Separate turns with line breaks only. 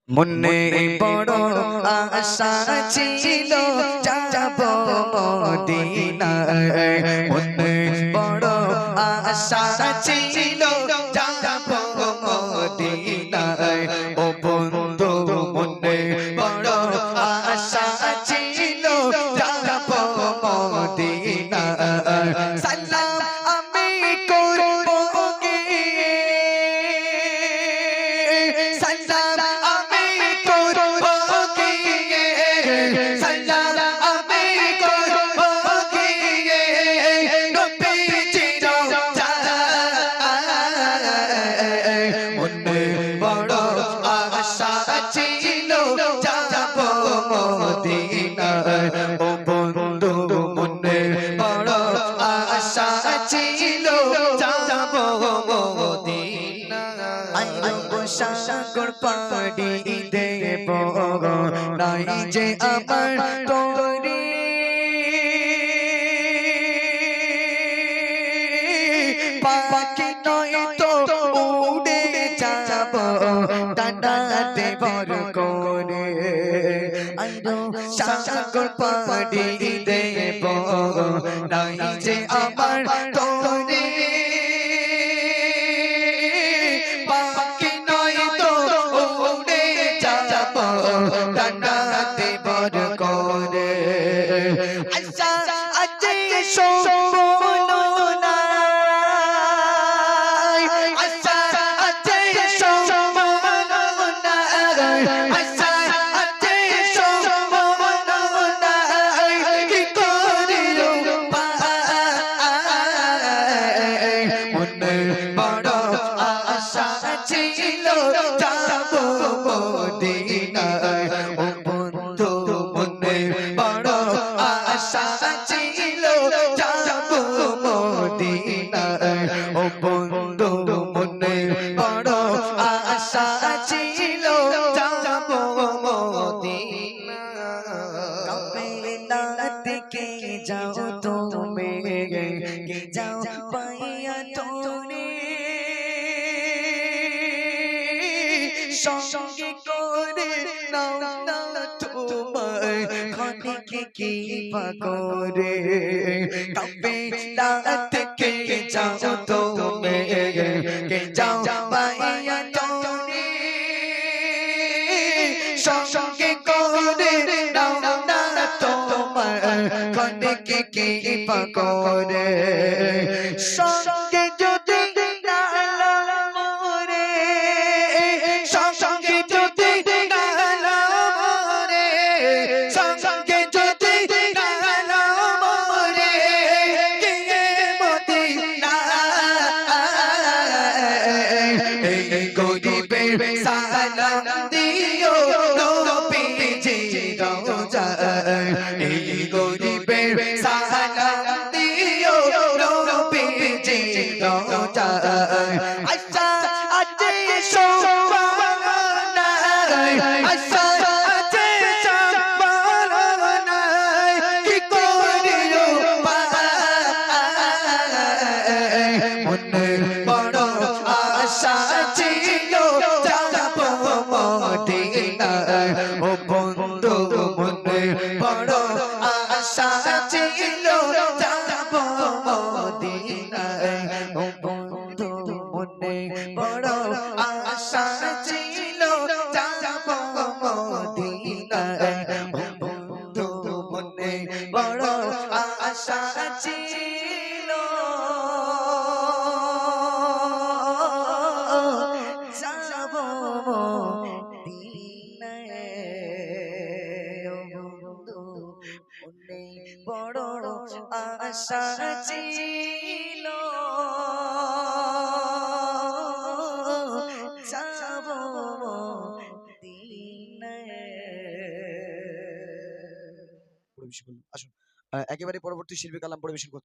মনে বড় আশা ছিল যাব মদিনায়, মনে বড় আশা ছিল যাব মদিনায়। ও বন্ধু মনে বড় আশা ছিল যাব মদিনায়। সালাম আমি করব গিয়ে, সালাম আমি করব গিয়ে, সালাম আমি করব গিয়ে নবীজির রওজায়। মনে বড় আশা ছিল যাব মদিনায়। ও বন্ধু মনে বড় আশা ছিল যাব মদিনায়। আরব সাগর পাড়ি দেব নাই যে আমার তরি, পাখি নয় তো উড়ে যাব ডানাতে ভর করে। আরব সাগর পাড়ি দেব নাই যে আমার তরি, পাখি নয় তো উড়ে যাব ডানাতে ভর করে। আশা আছে সম্পূর্ণ নাই, আশা আছে সম্পূর্ণ নাই, আশা আছে সম্পূর্ণ নাই, কি করিও পাই। মনে বড় আশা ছিল যাব মদিনায়। ও বন্ধু মনে বড় আশা ছিল যাব মদিনায়। ও বন্ধু মনে বড় আশা ছিল যাব মদিনায়। কাফেলা থেকে যাও তুমি, কে যাও পাইয়া তোরে, সঙ্গে করে নাও না তোমায় খনিকে কি পাগরে। কাফেলা থেকে যাও তুমি, কে যাও পাইয়া তোরে, সঙ্গে করে নাও না তোমায় খনিকে কি পাগরে। সঙ্গে যদি না মরে, সঙ্গে যদি না মরে, সঙ্গে যদি না মরে, গিয়ে মদিনায়। এই গরিবের সালাম দিও নবীজির রওজায়, এই গরিবের সালাম দিও নবীজির রওজায়। আশা আছে সম্ভাবনা, আশা আছে সম্ভাবনা, কি করিও পাই। মনে বড় আশা ছিল যাব মদিনায়। ও বন্ধু মনে বড় আশা ছিল যাব মদিনায়। ও বন্ধু মনে বড় আশা ছিল যাব মদিনায়। ও বন্ধু মনে বড় আশা ছিল যাব মদিনায়। ও বন্ধু মনে বড় আশা ছিল যাব মদিনায়। আসুন একেবারে পরবর্তী শিল্পী কালাম পরিবেশন করতে।